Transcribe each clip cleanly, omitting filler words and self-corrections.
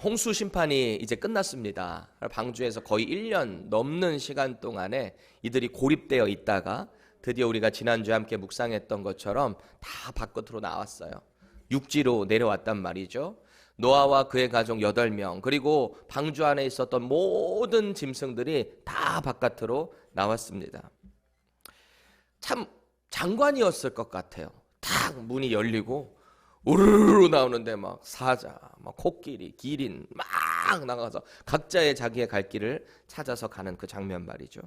홍수 심판이 이제 끝났습니다. 방주에서 거의 1년 넘는 시간 동안에 이들이 고립되어 있다가 드디어 우리가 지난주에 함께 묵상했던 것처럼 다 바깥으로 나왔어요. 육지로 내려왔단 말이죠. 노아와 그의 가족 8명, 그리고 방주 안에 있었던 모든 짐승들이 다 바깥으로 나왔습니다. 참 장관이었을 것 같아요. 탁 문이 열리고 우르르 나오는데 막 사자, 막 코끼리, 기린 막 나가서 각자의 자기의 갈 길을 찾아서 가는 그 장면 말이죠.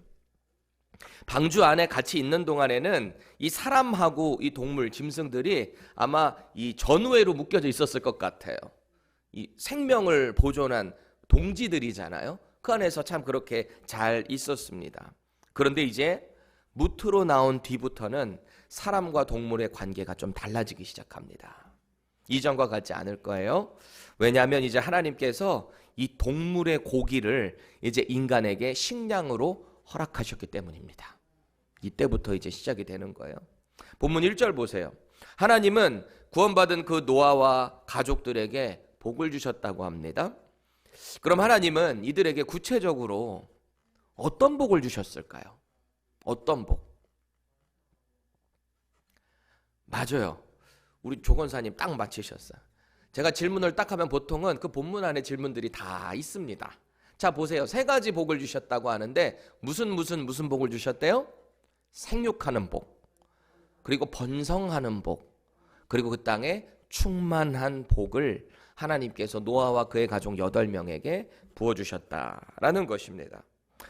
방주 안에 같이 있는 동안에는 이 사람하고 이 동물, 짐승들이 아마 이 전우회로 묶여져 있었을 것 같아요. 이 생명을 보존한 동지들이잖아요. 그 안에서 참 그렇게 잘 있었습니다. 그런데 이제 무트로 나온 뒤부터는 사람과 동물의 관계가 좀 달라지기 시작합니다. 이전과 같지 않을 거예요. 왜냐하면 이제 하나님께서 이 동물의 고기를 이제 인간에게 식량으로 허락하셨기 때문입니다. 이때부터 이제 시작이 되는 거예요. 본문 1절 보세요. 하나님은 구원받은 그 노아와 가족들에게 복을 주셨다고 합니다. 그럼 하나님은 이들에게 구체적으로 어떤 복을 주셨을까요? 어떤 복? 맞아요. 우리 조건사님 딱 맞히셨어요. 제가 질문을 딱 하면 보통은 그 본문 안에 질문들이 다 있습니다. 자, 보세요. 3가지 복을 주셨다고 하는데 무슨 복을 주셨대요? 생육하는 복, 그리고 번성하는 복, 그리고 그 땅에 충만한 복을 하나님께서 노아와 그의 가족 8명에게 부어주셨다라는 것입니다.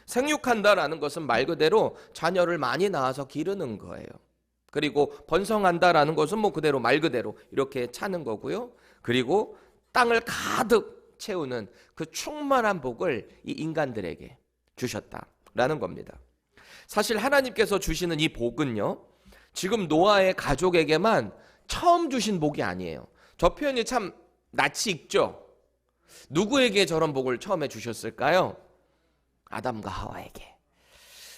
생육한다라는 것은 말 그대로 자녀를 많이 낳아서 기르는 거예요. 그리고 번성한다라는 것은 뭐 그대로 말 그대로 이렇게 차는 거고요. 그리고 땅을 가득 채우는 그 충만한 복을 이 인간들에게 주셨다라는 겁니다. 사실 하나님께서 주시는 이 복은요, 지금 노아의 가족에게만 처음 주신 복이 아니에요. 저 표현이 참 낯이 익죠? 누구에게 저런 복을 처음에 주셨을까요? 아담과 하와에게.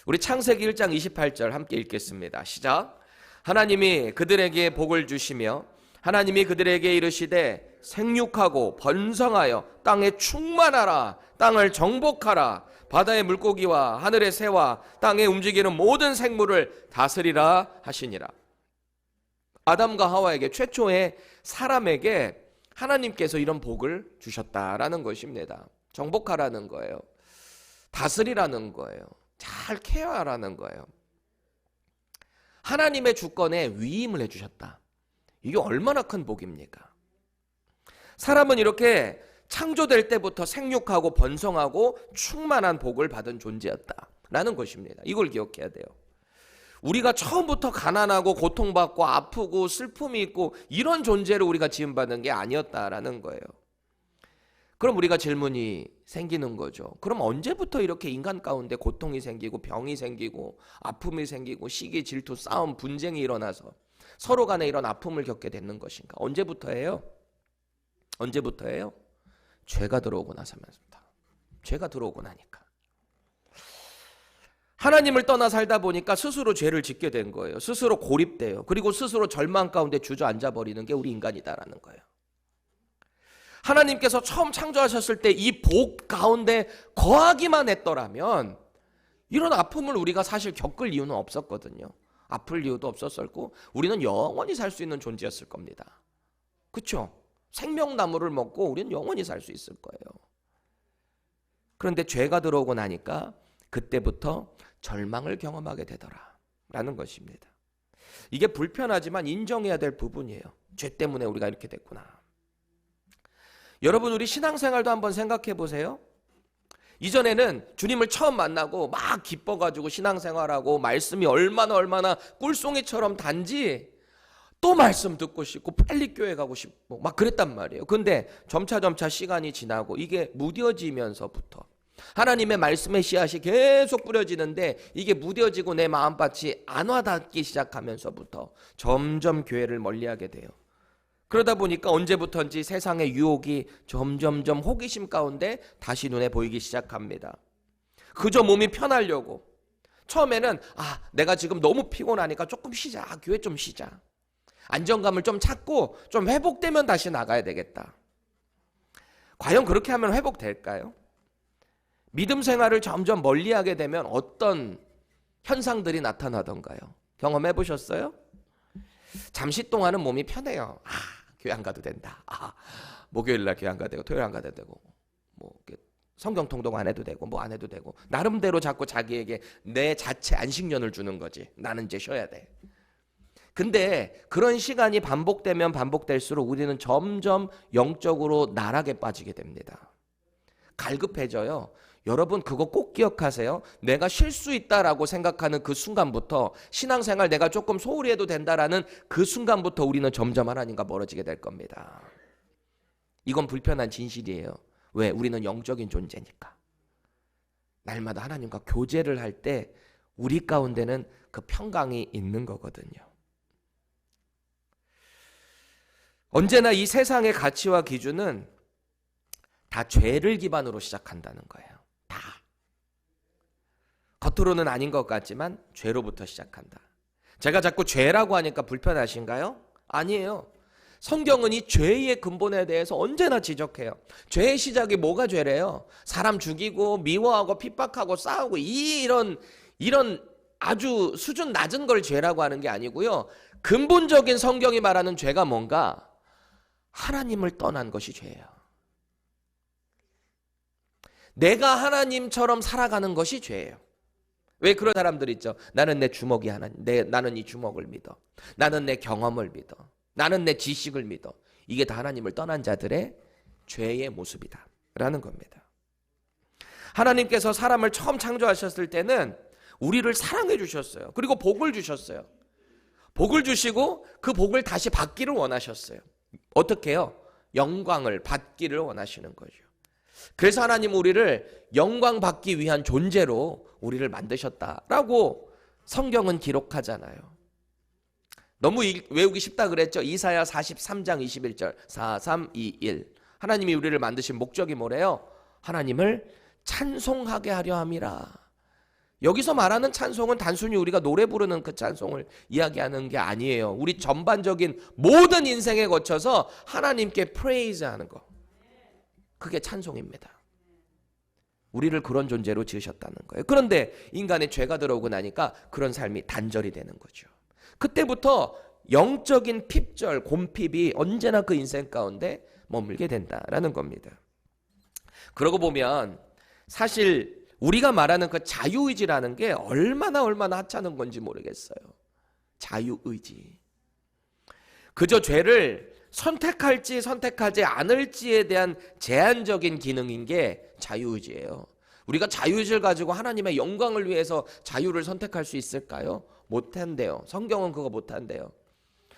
우리 창세기 1장 28절 함께 읽겠습니다. 시작. 하나님이 그들에게 복을 주시며 하나님이 그들에게 이르시되 생육하고 번성하여 땅에 충만하라, 땅을 정복하라, 바다의 물고기와 하늘의 새와 땅에 움직이는 모든 생물을 다스리라 하시니라. 아담과 하와에게, 최초의 사람에게 하나님께서 이런 복을 주셨다라는 것입니다. 정복하라는 거예요. 다스리라는 거예요. 잘 케어하라는 거예요. 하나님의 주권에 위임을 해주셨다. 이게 얼마나 큰 복입니까? 사람은 이렇게 창조될 때부터 생육하고 번성하고 충만한 복을 받은 존재였다라는 것입니다. 이걸 기억해야 돼요. 우리가 처음부터 가난하고 고통받고 아프고 슬픔이 있고 이런 존재로 우리가 지음받은 게 아니었다라는 거예요. 그럼 우리가 질문이 생기는 거죠. 그럼 언제부터 이렇게 인간 가운데 고통이 생기고 병이 생기고 아픔이 생기고 시기, 질투, 싸움, 분쟁이 일어나서 서로 간에 이런 아픔을 겪게 되는 것인가? 언제부터예요? 언제부터예요? 죄가 들어오고 나서면서부터. 죄가 들어오고 나니까. 하나님을 떠나 살다 보니까 스스로 죄를 짓게 된 거예요. 스스로 고립돼요. 그리고 스스로 절망 가운데 주저앉아 버리는 게 우리 인간이다라는 거예요. 하나님께서 처음 창조하셨을 때 이 복 가운데 거하기만 했더라면 이런 아픔을 우리가 사실 겪을 이유는 없었거든요. 아플 이유도 없었고 우리는 영원히 살 수 있는 존재였을 겁니다. 그렇죠? 생명나무를 먹고 우리는 영원히 살 수 있을 거예요. 그런데 죄가 들어오고 나니까 그때부터 절망을 경험하게 되더라라는 것입니다. 이게 불편하지만 인정해야 될 부분이에요. 죄 때문에 우리가 이렇게 됐구나. 여러분, 우리 신앙생활도 한번 생각해 보세요. 이전에는 주님을 처음 만나고 막 기뻐가지고 신앙생활하고 말씀이 얼마나 꿀송이처럼 단지 또 말씀 듣고 싶고 빨리 교회 가고 싶고 막 그랬단 말이에요. 근데 점차 시간이 지나고 이게 무뎌지면서부터 하나님의 말씀의 씨앗이 계속 뿌려지는데 이게 무뎌지고 내 마음밭이 안 와닿기 시작하면서부터 점점 교회를 멀리하게 돼요. 그러다 보니까 언제부턴지 세상의 유혹이 점점 호기심 가운데 다시 눈에 보이기 시작합니다. 그저 몸이 편하려고. 처음에는 내가 지금 너무 피곤하니까 조금 쉬자. 교회 좀 쉬자. 안정감을 좀 찾고 좀 회복되면 다시 나가야 되겠다. 과연 그렇게 하면 회복될까요? 믿음 생활을 점점 멀리하게 되면 어떤 현상들이 나타나던가요? 경험해 보셨어요? 잠시 동안은 몸이 편해요. 교회 안 가도 된다. 목요일 날 교회 안 가도 되고 토요일 안 가도 되고 뭐 성경 통독 안 해도 되고 뭐 안 해도 되고 나름대로 자꾸 자기에게 내 자체 안식년을 주는 거지. 나는 이제 쉬어야 돼. 근데 그런 시간이 반복되면 반복될수록 우리는 점점 영적으로 나락에 빠지게 됩니다. 갈급해져요. 여러분 그거 꼭 기억하세요. 내가 쉴 수 있다라고 생각하는 그 순간부터 신앙생활 내가 조금 소홀히 해도 된다라는 그 순간부터 우리는 점점 하나님과 멀어지게 될 겁니다. 이건 불편한 진실이에요. 왜? 우리는 영적인 존재니까. 날마다 하나님과 교제를 할 때 우리 가운데는 그 평강이 있는 거거든요. 언제나 이 세상의 가치와 기준은 다 죄를 기반으로 시작한다는 거예요. 다. 겉으로는 아닌 것 같지만 죄로부터 시작한다. 제가 자꾸 죄라고 하니까 불편하신가요? 아니에요. 성경은 이 죄의 근본에 대해서 언제나 지적해요. 죄의 시작이 뭐가 죄래요? 사람 죽이고 미워하고 핍박하고 싸우고 이런 아주 수준 낮은 걸 죄라고 하는 게 아니고요. 근본적인 성경이 말하는 죄가 뭔가? 하나님을 떠난 것이 죄예요. 내가 하나님처럼 살아가는 것이 죄예요. 왜 그런 사람들 있죠? 나는 내 주먹이 하나님, 나는 이 주먹을 믿어. 나는 내 경험을 믿어. 나는 내 지식을 믿어. 이게 다 하나님을 떠난 자들의 죄의 모습이다 라는 겁니다. 하나님께서 사람을 처음 창조하셨을 때는 우리를 사랑해 주셨어요. 그리고 복을 주셨어요. 복을 주시고 그 복을 다시 받기를 원하셨어요. 어떻게 해요? 영광을 받기를 원하시는 거죠. 그래서 하나님은 우리를 영광 받기 위한 존재로 우리를 만드셨다라고 성경은 기록하잖아요. 너무 외우기 쉽다 그랬죠. 이사야 43장 21절 4, 3, 2, 1 하나님이 우리를 만드신 목적이 뭐래요? 하나님을 찬송하게 하려 함이라. 여기서 말하는 찬송은 단순히 우리가 노래 부르는 그 찬송을 이야기하는 게 아니에요. 우리 전반적인 모든 인생에 거쳐서 하나님께 프레이즈하는 거. 그게 찬송입니다. 우리를 그런 존재로 지으셨다는 거예요. 그런데 인간의 죄가 들어오고 나니까 그런 삶이 단절이 되는 거죠. 그때부터 영적인 핍절, 곰핍이 언제나 그 인생 가운데 머물게 된다라는 겁니다. 그러고 보면 사실 우리가 말하는 그 자유의지라는 게 얼마나 하찮은 건지 모르겠어요. 자유의지. 그저 죄를 선택할지 선택하지 않을지에 대한 제한적인 기능인 게 자유의지예요. 우리가 자유의지를 가지고 하나님의 영광을 위해서 자유를 선택할 수 있을까요? 못한대요. 성경은 그거 못한대요.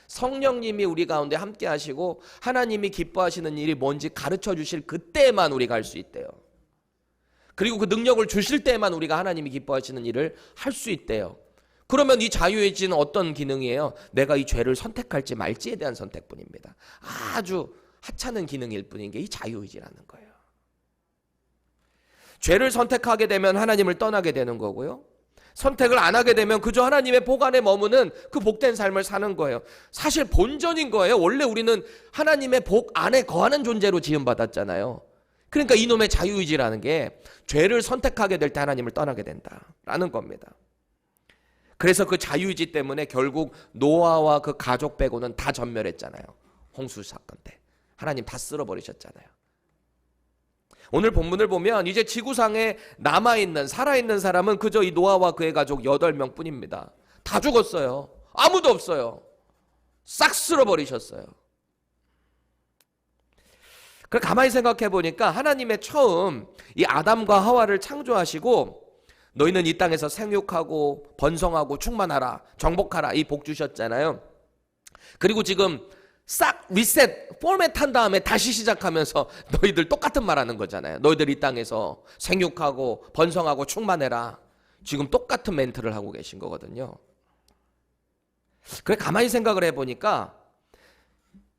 성령님이 우리 가운데 함께 하시고 하나님이 기뻐하시는 일이 뭔지 가르쳐 주실 그때만 우리가 할 수 있대요. 그리고 그 능력을 주실 때만 우리가 하나님이 기뻐하시는 일을 할 수 있대요. 그러면 이 자유의지는 어떤 기능이에요? 내가 이 죄를 선택할지 말지에 대한 선택뿐입니다. 아주 하찮은 기능일 뿐인 게 이 자유의지라는 거예요. 죄를 선택하게 되면 하나님을 떠나게 되는 거고요. 선택을 안 하게 되면 그저 하나님의 복 안에 머무는 그 복된 삶을 사는 거예요. 사실 본전인 거예요. 원래 우리는 하나님의 복 안에 거하는 존재로 지음받았잖아요. 그러니까 이놈의 자유의지라는 게 죄를 선택하게 될 때 하나님을 떠나게 된다라는 겁니다. 그래서 그 자유의지 때문에 결국 노아와 그 가족 빼고는 다 전멸했잖아요. 홍수 사건 때. 하나님 다 쓸어버리셨잖아요. 오늘 본문을 보면 이제 지구상에 남아있는 살아있는 사람은 그저 이 노아와 그의 가족 8명 뿐입니다. 다 죽었어요. 아무도 없어요. 싹 쓸어버리셨어요. 그래 가만히 생각해 보니까 하나님의 처음 이 아담과 하와를 창조하시고 너희는 이 땅에서 생육하고 번성하고 충만하라 정복하라 이 복 주셨잖아요. 그리고 지금 싹 리셋 포맷한 다음에 다시 시작하면서 너희들 똑같은 말 하는 거잖아요. 너희들 이 땅에서 생육하고 번성하고 충만해라. 지금 똑같은 멘트를 하고 계신 거거든요. 그래 가만히 생각을 해보니까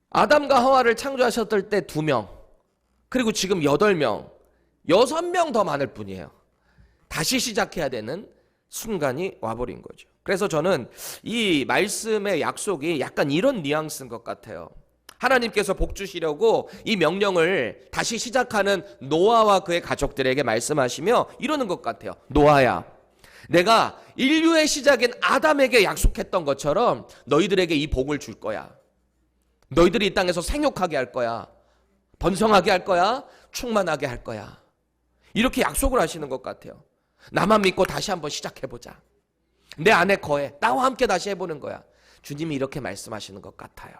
아담과 하와를 창조하셨을 때 2명 그리고 지금 8명 6명 더 많을 뿐이에요. 다시 시작해야 되는 순간이 와버린 거죠. 그래서 저는 이 말씀의 약속이 약간 이런 뉘앙스인 것 같아요. 하나님께서 복 주시려고 이 명령을 다시 시작하는 노아와 그의 가족들에게 말씀하시며 이러는 것 같아요. 노아야, 내가 인류의 시작인 아담에게 약속했던 것처럼 너희들에게 이 복을 줄 거야. 너희들이 이 땅에서 생육하게 할 거야. 번성하게 할 거야. 충만하게 할 거야. 이렇게 약속을 하시는 것 같아요. 나만 믿고 다시 한번 시작해보자. 내 안에 거해. 나와 함께 다시 해보는 거야. 주님이 이렇게 말씀하시는 것 같아요.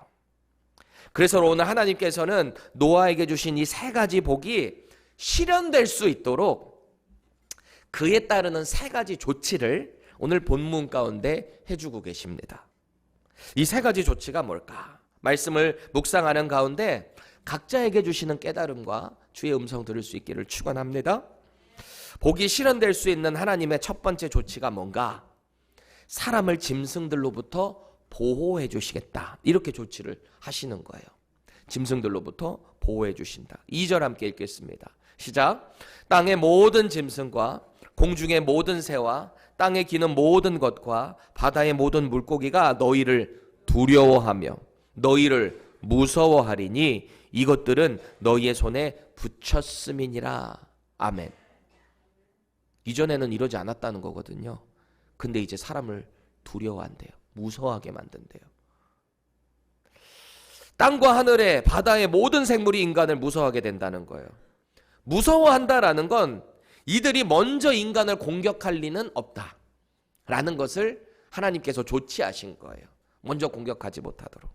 그래서 오늘 하나님께서는 노아에게 주신 이 세 가지 복이 실현될 수 있도록 그에 따르는 세 가지 조치를 오늘 본문 가운데 해주고 계십니다. 이 세 가지 조치가 뭘까? 말씀을 묵상하는 가운데 각자에게 주시는 깨달음과 주의 음성 들을 수 있기를 축원합니다. 복이 실현될 수 있는 하나님의 첫 번째 조치가 뭔가? 사람을 짐승들로부터 보호해 주시겠다. 이렇게 조치를 하시는 거예요. 짐승들로부터 보호해 주신다. 2절 함께 읽겠습니다. 시작. 땅의 모든 짐승과 공중의 모든 새와 땅에 기는 모든 것과 바다의 모든 물고기가 너희를 두려워하며 너희를 무서워하리니 이것들은 너희의 손에 붙였음이니라. 아멘. 이전에는 이러지 않았다는 거거든요. 근데 이제 사람을 두려워한대요. 무서워하게 만든대요. 땅과 하늘의 바다의 모든 생물이 인간을 무서워하게 된다는 거예요. 무서워한다라는 건 이들이 먼저 인간을 공격할 리는 없다라는 것을 하나님께서 조치하신 거예요. 먼저 공격하지 못하도록.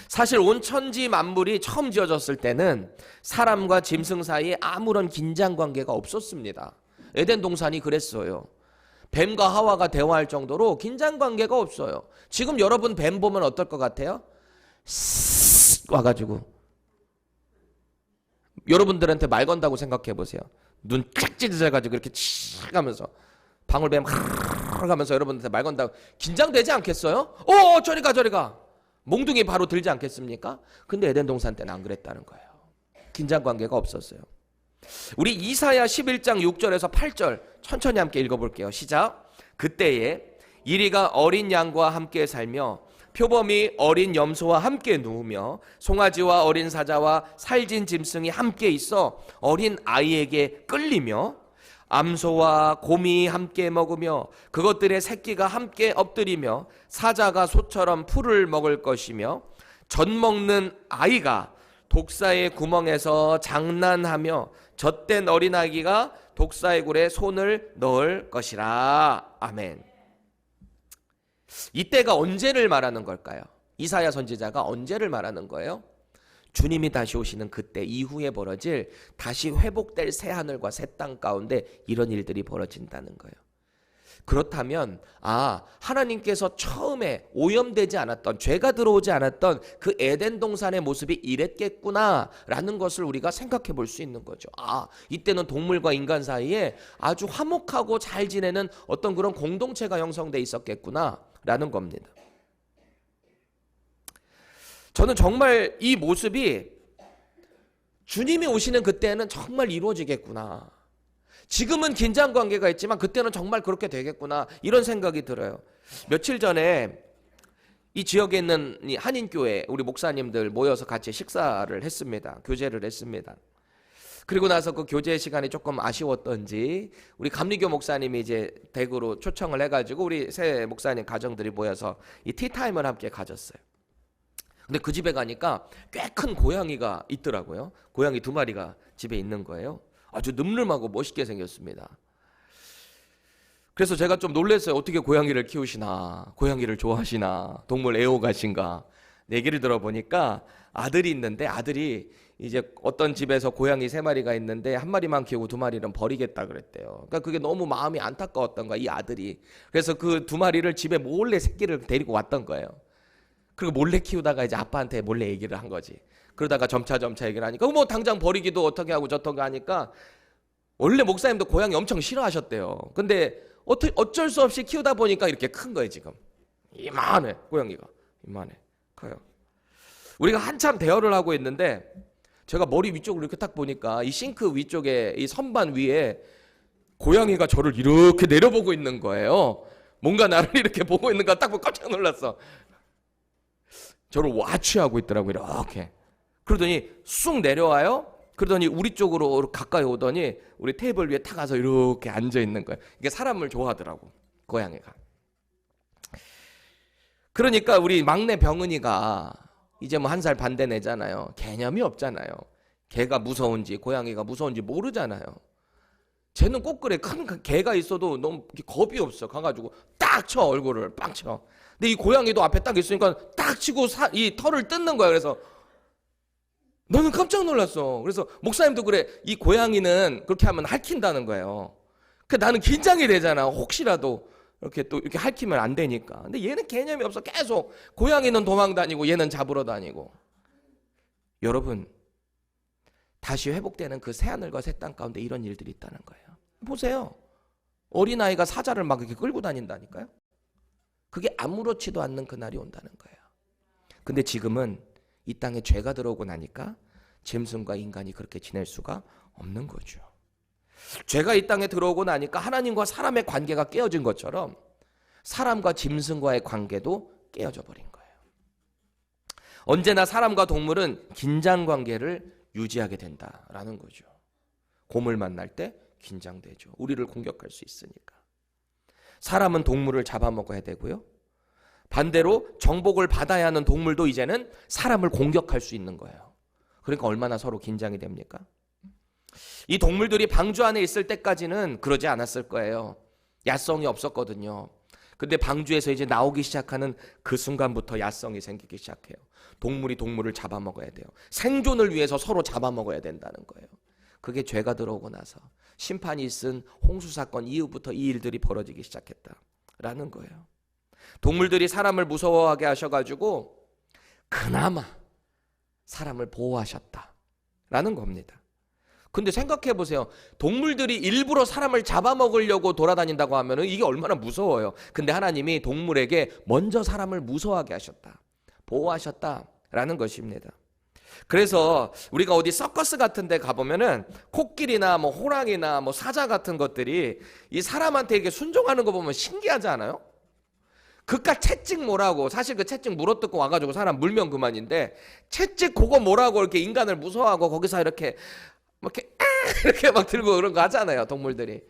사실 온 천지 만물이 처음 지어졌을 때는 사람과 짐승 사이에 아무런 긴장 관계가 없었습니다. 에덴 동산이 그랬어요. 뱀과 하와가 대화할 정도로 긴장 관계가 없어요. 지금 여러분 뱀 보면 어떨 것 같아요? 쓱 와가지고 여러분들한테 말 건다고 생각해 보세요. 눈 쫙 찢어져가지고 이렇게 칙 하면서 방울뱀 하면서 여러분한테 말 건다고 긴장되지 않겠어요? 저리 가 저리 가. 몽둥이 바로 들지 않겠습니까? 근데 에덴 동산 때는 안 그랬다는 거예요. 긴장 관계가 없었어요. 우리 이사야 11장 6절에서 8절 천천히 함께 읽어볼게요. 시작. 그때에 이리가 어린 양과 함께 살며 표범이 어린 염소와 함께 누우며 송아지와 어린 사자와 살진 짐승이 함께 있어 어린 아이에게 끌리며 암소와 곰이 함께 먹으며 그것들의 새끼가 함께 엎드리며 사자가 소처럼 풀을 먹을 것이며 젖 먹는 아이가 독사의 구멍에서 장난하며 젖된 어린아기가 독사의 굴에 손을 넣을 것이라. 아멘. 이때가 언제를 말하는 걸까요? 이사야 선지자가 언제를 말하는 거예요? 주님이 다시 오시는 그때 이후에 벌어질 다시 회복될 새하늘과 새 땅 가운데 이런 일들이 벌어진다는 거예요. 그렇다면 하나님께서 처음에 오염되지 않았던 죄가 들어오지 않았던 그 에덴 동산의 모습이 이랬겠구나라는 것을 우리가 생각해 볼 수 있는 거죠. 이때는 동물과 인간 사이에 아주 화목하고 잘 지내는 어떤 그런 공동체가 형성돼 있었겠구나라는 겁니다. 저는 정말 이 모습이 주님이 오시는 그때는 정말 이루어지겠구나. 지금은 긴장 관계가 있지만 그때는 정말 그렇게 되겠구나. 이런 생각이 들어요. 며칠 전에 이 지역에 있는 한인교회 우리 목사님들 모여서 같이 식사를 했습니다. 교제를 했습니다. 그리고 나서 그 교제 시간이 조금 아쉬웠던지 우리 감리교 목사님이 이제 댁으로 초청을 해가지고 우리 새 목사님 가정들이 모여서 이 티타임을 함께 가졌어요. 근데 그 집에 가니까 꽤 큰 고양이가 있더라고요. 고양이 2마리가 집에 있는 거예요. 아주 늠름하고 멋있게 생겼습니다. 그래서 제가 좀 놀랐어요. 어떻게 고양이를 키우시나, 고양이를 좋아하시나, 동물 애호가신가. 얘기를 들어보니까 아들이 있는데 아들이 이제 어떤 집에서 고양이 3마리가 있는데 1마리만 키우고 2마리는 버리겠다 그랬대요. 그러니까 그게 너무 마음이 안타까웠던 거야, 이 아들이. 그래서 그 2마리를 집에 몰래 새끼를 데리고 왔던 거예요. 그리고 몰래 키우다가 이제 아빠한테 몰래 얘기를 한 거지. 그러다가 점차 얘기를 하니까 뭐 당장 버리기도 어떻게 하고 저떻게 하니까 원래 목사님도 고양이 엄청 싫어하셨대요. 근데 어쩔 수 없이 키우다 보니까 이렇게 큰 거예요. 지금 이만해. 고양이가 이만해. 커요. 우리가 한참 대화를 하고 있는데 제가 머리 위쪽으로 이렇게 딱 보니까 이 싱크 위쪽에 이 선반 위에 고양이가 저를 이렇게 내려보고 있는 거예요. 뭔가 나를 이렇게 보고 있는 거 딱 보고 깜짝 놀랐어. 저를 와취하고 있더라고요. 이렇게. 그러더니 쑥 내려와요. 그러더니 우리 쪽으로 가까이 오더니 우리 테이블 위에 탁 가서 이렇게 앉아 있는 거예요. 이게 사람을 좋아하더라고, 고양이가. 그러니까 우리 막내 병은이가 이제 뭐 1살 반 된 애잖아요. 개념이 없잖아요. 개가 무서운지 고양이가 무서운지 모르잖아요. 쟤는 꼭 그래. 큰 개가 있어도 너무 겁이 없어. 가가지고 딱 쳐, 얼굴을 빡 쳐. 근데 이 고양이도 앞에 딱 있으니까 딱 치고 이 털을 뜯는 거야. 그래서 너는 깜짝 놀랐어. 그래서 목사님도 그래. 이 고양이는 그렇게 하면 핥힌다는 거예요. 그 나는 긴장이 되잖아. 혹시라도 이렇게 또 이렇게 핥히면 안 되니까. 근데 얘는 개념이 없어. 계속 고양이는 도망 다니고 얘는 잡으러 다니고. 여러분, 다시 회복되는 그 새하늘과 새 땅 가운데 이런 일들이 있다는 거예요. 보세요. 어린아이가 사자를 막 이렇게 끌고 다닌다니까요. 그게 아무렇지도 않는 그날이 온다는 거예요. 근데 지금은 이 땅에 죄가 들어오고 나니까 짐승과 인간이 그렇게 지낼 수가 없는 거죠. 죄가 이 땅에 들어오고 나니까 하나님과 사람의 관계가 깨어진 것처럼 사람과 짐승과의 관계도 깨어져 버린 거예요. 언제나 사람과 동물은 긴장 관계를 유지하게 된다라는 거죠. 곰을 만날 때 긴장되죠. 우리를 공격할 수 있으니까. 사람은 동물을 잡아먹어야 되고요. 반대로 정복을 받아야 하는 동물도 이제는 사람을 공격할 수 있는 거예요. 그러니까 얼마나 서로 긴장이 됩니까? 이 동물들이 방주 안에 있을 때까지는 그러지 않았을 거예요. 야성이 없었거든요. 근데 방주에서 이제 나오기 시작하는 그 순간부터 야성이 생기기 시작해요. 동물이 동물을 잡아먹어야 돼요. 생존을 위해서 서로 잡아먹어야 된다는 거예요. 그게 죄가 들어오고 나서 심판이 있은 홍수 사건 이후부터 이 일들이 벌어지기 시작했다라는 거예요. 동물들이 사람을 무서워하게 하셔가지고 그나마 사람을 보호하셨다라는 겁니다. 근데 생각해 보세요. 동물들이 일부러 사람을 잡아먹으려고 돌아다닌다고 하면 이게 얼마나 무서워요. 근데 하나님이 동물에게 먼저 사람을 무서워하게 하셨다. 보호하셨다라는 것입니다. 그래서 우리가 어디 서커스 같은 데 가보면은 코끼리나 뭐 호랑이나 뭐 사자 같은 것들이 이 사람한테 이렇게 순종하는 거 보면 신기하지 않아요? 그깟 채찍 뭐라고, 사실 그 채찍 물어뜯고 와가지고 사람 물면 그만인데 채찍 그거 뭐라고 이렇게 인간을 무서워하고 거기서 이렇게 이렇게 막 들고 그런 거 하잖아요, 동물들이.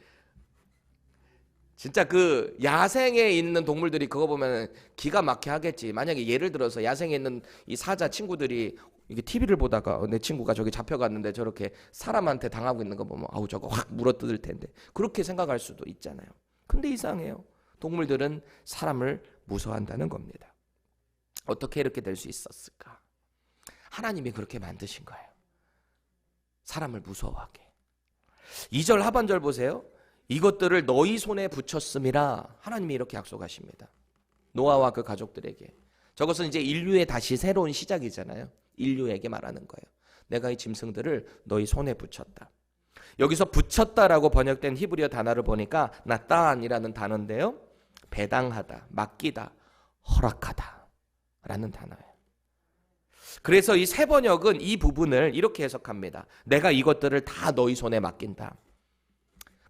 진짜 그 야생에 있는 동물들이 그거 보면 기가 막히게 하겠지. 만약에 예를 들어서 야생에 있는 이 사자 친구들이 이게 TV를 보다가 내 친구가 저기 잡혀갔는데 저렇게 사람한테 당하고 있는 거 보면 아우 저거 확 물어뜯을 텐데 그렇게 생각할 수도 있잖아요. 근데 이상해요. 동물들은 사람을 무서워한다는 겁니다. 어떻게 이렇게 될 수 있었을까? 하나님이 그렇게 만드신 거예요. 사람을 무서워하게. 2절 하반절 보세요. 이것들을 너희 손에 붙였음이라 하나님이 이렇게 약속하십니다. 노아와 그 가족들에게. 저것은 이제 인류의 다시 새로운 시작이잖아요. 인류에게 말하는 거예요. 내가 이 짐승들을 너희 손에 붙였다. 여기서 붙였다라고 번역된 히브리어 단어를 보니까 나탄이라는 단어인데요. 배당하다, 맡기다, 허락하다 라는 단어예요. 그래서 이 새 번역은 이 부분을 이렇게 해석합니다. 내가 이것들을 다 너희 손에 맡긴다.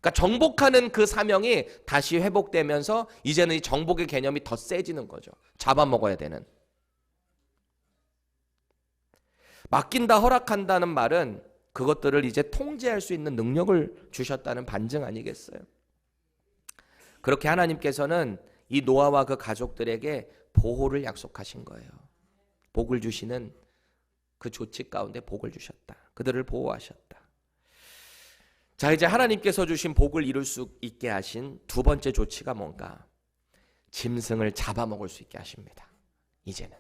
그러니까 정복하는 그 사명이 다시 회복되면서 이제는 이 정복의 개념이 더 세지는 거죠. 잡아먹어야 되는. 맡긴다, 허락한다는 말은 그것들을 이제 통제할 수 있는 능력을 주셨다는 반증 아니겠어요? 그렇게 하나님께서는 이 노아와 그 가족들에게 보호를 약속하신 거예요. 복을 주시는 그 조치 가운데 복을 주셨다. 그들을 보호하셨다. 자, 이제 하나님께서 주신 복을 이룰 수 있게 하신 두 번째 조치가 뭔가? 짐승을 잡아먹을 수 있게 하십니다. 이제는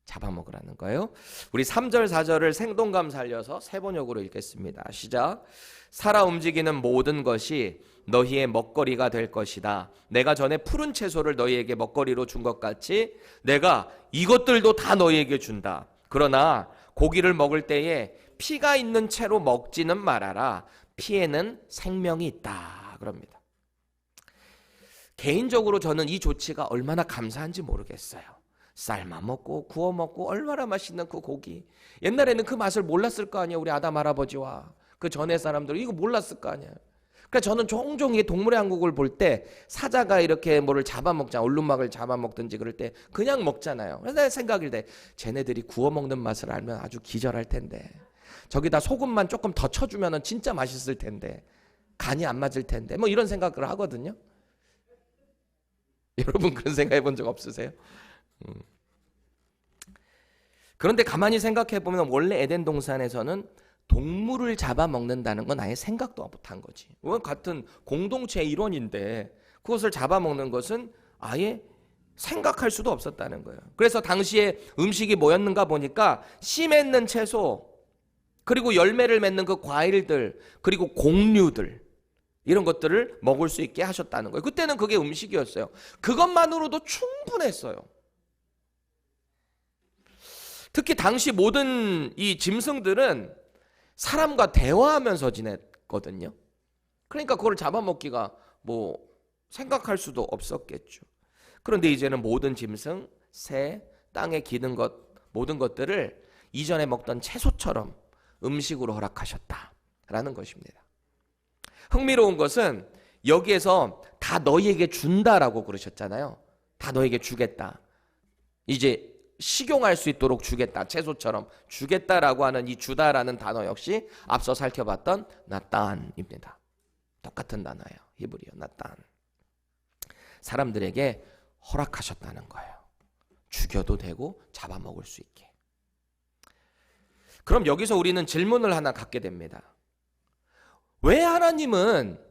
잡아먹으라는 거예요. 우리 3절 4절을 생동감 살려서 세 번역으로 읽겠습니다. 시작. 살아 움직이는 모든 것이 너희의 먹거리가 될 것이다. 내가 전에 푸른 채소를 너희에게 먹거리로 준 것 같이 내가 이것들도 다 너희에게 준다. 그러나 고기를 먹을 때에 피가 있는 채로 먹지는 말아라. 피에는 생명이 있다. 그럽니다. 개인적으로 저는 이 조치가 얼마나 감사한지 모르겠어요. 삶아 먹고 구워 먹고 얼마나 맛있는 그 고기. 옛날에는 그 맛을 몰랐을 거 아니에요. 우리 아담 할아버지와 그 전에 사람들 이거 몰랐을 거 아니에요. 그러니까 저는 종종 이 동물의 왕국을 볼 때 사자가 이렇게 뭐를 잡아먹자, 얼룩말을 잡아먹든지 그럴 때 그냥 먹잖아요. 그래서 내 생각일 때 쟤네들이 구워 먹는 맛을 알면 아주 기절할 텐데, 저기다 소금만 조금 더 쳐주면 진짜 맛있을 텐데, 간이 안 맞을 텐데, 뭐 이런 생각을 하거든요. 여러분 그런 생각 해본 적 없으세요? 그런데 가만히 생각해 보면 원래 에덴 동산에서는 동물을 잡아먹는다는 건 아예 생각도 못한 거지. 같은 공동체의 일원인데 그것을 잡아먹는 것은 아예 생각할 수도 없었다는 거예요. 그래서 당시에 음식이 뭐였는가 보니까 씨 맺는 채소, 그리고 열매를 맺는 그 과일들, 그리고 곡류들, 이런 것들을 먹을 수 있게 하셨다는 거예요. 그때는 그게 음식이었어요. 그것만으로도 충분했어요. 특히 당시 모든 이 짐승들은 사람과 대화하면서 지냈거든요. 그러니까 그걸 잡아먹기가 뭐 생각할 수도 없었겠죠. 그런데 이제는 모든 짐승, 새, 땅에 기는 것, 모든 것들을 이전에 먹던 채소처럼 음식으로 허락하셨다라는 것입니다. 흥미로운 것은 여기에서 다 너희에게 준다라고 그러셨잖아요. 다 너희에게 주겠다. 이제 식용할 수 있도록 주겠다. 채소처럼 주겠다라고 하는 이 주다라는 단어 역시 앞서 살펴봤던 나탄입니다. 똑같은 단어예요. 히브리어 나탄. 사람들에게 허락하셨다는 거예요. 죽여도 되고 잡아먹을 수 있게. 그럼 여기서 우리는 질문을 하나 갖게 됩니다. 왜 하나님은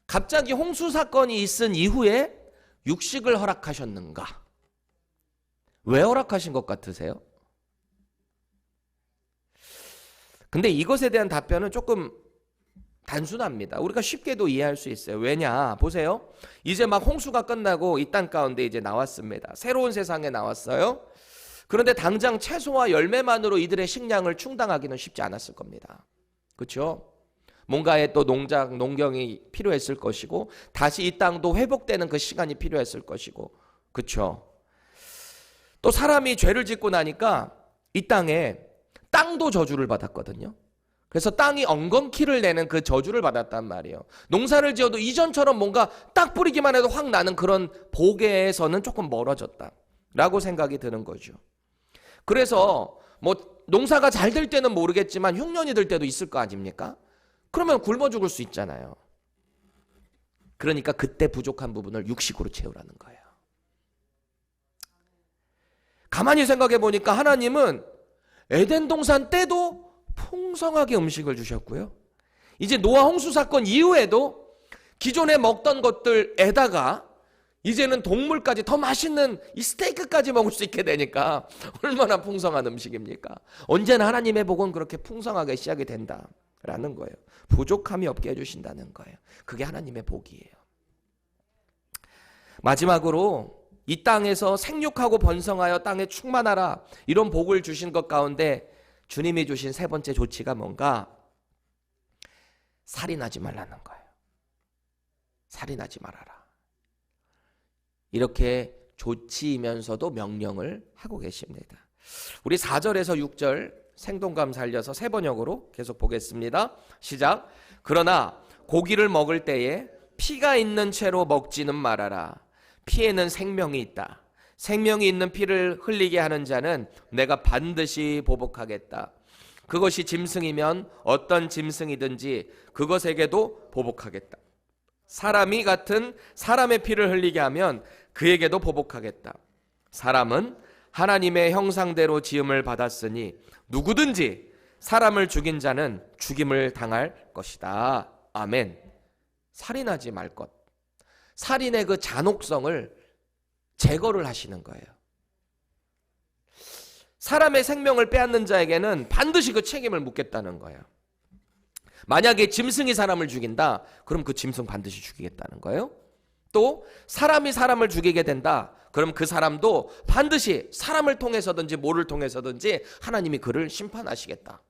갑자기 홍수 사건이 있은 이후에 육식을 허락하셨는가? 왜 허락하신 것 같으세요? 근데 이것에 대한 답변은 조금 단순합니다. 우리가 쉽게도 이해할 수 있어요. 왜냐? 보세요. 이제 막 홍수가 끝나고 이 땅 가운데 이제 나왔습니다. 새로운 세상에 나왔어요. 그런데 당장 채소와 열매만으로 이들의 식량을 충당하기는 쉽지 않았을 겁니다. 그렇죠? 뭔가의 또 농경이 필요했을 것이고, 다시 이 땅도 회복되는 그 시간이 필요했을 것이고, 그렇죠? 또 사람이 죄를 짓고 나니까 이 땅에 땅도 저주를 받았거든요. 그래서 땅이 엉겅퀴를 내는 그 저주를 받았단 말이에요. 농사를 지어도 이전처럼 뭔가 딱 뿌리기만 해도 확 나는 그런 복에서는 조금 멀어졌다라고 생각이 드는 거죠. 그래서 뭐 농사가 잘 될 때는 모르겠지만 흉년이 들 때도 있을 거 아닙니까? 그러면 굶어 죽을 수 있잖아요. 그러니까 그때 부족한 부분을 육식으로 채우라는 거예요. 가만히 생각해 보니까 하나님은 에덴 동산 때도 풍성하게 음식을 주셨고요. 이제 노아 홍수 사건 이후에도 기존에 먹던 것들에다가 이제는 동물까지, 더 맛있는 이 스테이크까지 먹을 수 있게 되니까 얼마나 풍성한 음식입니까? 언제나 하나님의 복은 그렇게 풍성하게 시작이 된다라는 거예요. 부족함이 없게 해주신다는 거예요. 그게 하나님의 복이에요. 마지막으로 이 땅에서 생육하고 번성하여 땅에 충만하라, 이런 복을 주신 것 가운데 주님이 주신 세 번째 조치가 뭔가? 살인하지 말라는 거예요. 살인하지 말아라. 이렇게 조치이면서도 명령을 하고 계십니다. 우리 4절에서 6절 생동감 살려서 세 번역으로 계속 보겠습니다. 시작. 그러나 고기를 먹을 때에 피가 있는 채로 먹지는 말아라. 피에는 생명이 있다. 생명이 있는 피를 흘리게 하는 자는 내가 반드시 보복하겠다. 그것이 짐승이면 어떤 짐승이든지 그것에게도 보복하겠다. 사람이 같은 사람의 피를 흘리게 하면 그에게도 보복하겠다. 사람은 하나님의 형상대로 지음을 받았으니 누구든지 사람을 죽인 자는 죽임을 당할 것이다. 아멘. 살인하지 말 것. 살인의 그 잔혹성을 제거를 하시는 거예요. 사람의 생명을 빼앗는 자에게는 반드시 그 책임을 묻겠다는 거예요. 만약에 짐승이 사람을 죽인다, 그럼 그 짐승 반드시 죽이겠다는 거예요. 또 사람이 사람을 죽이게 된다, 그럼 그 사람도 반드시 사람을 통해서든지 뭐를 통해서든지 하나님이 그를 심판하시겠다.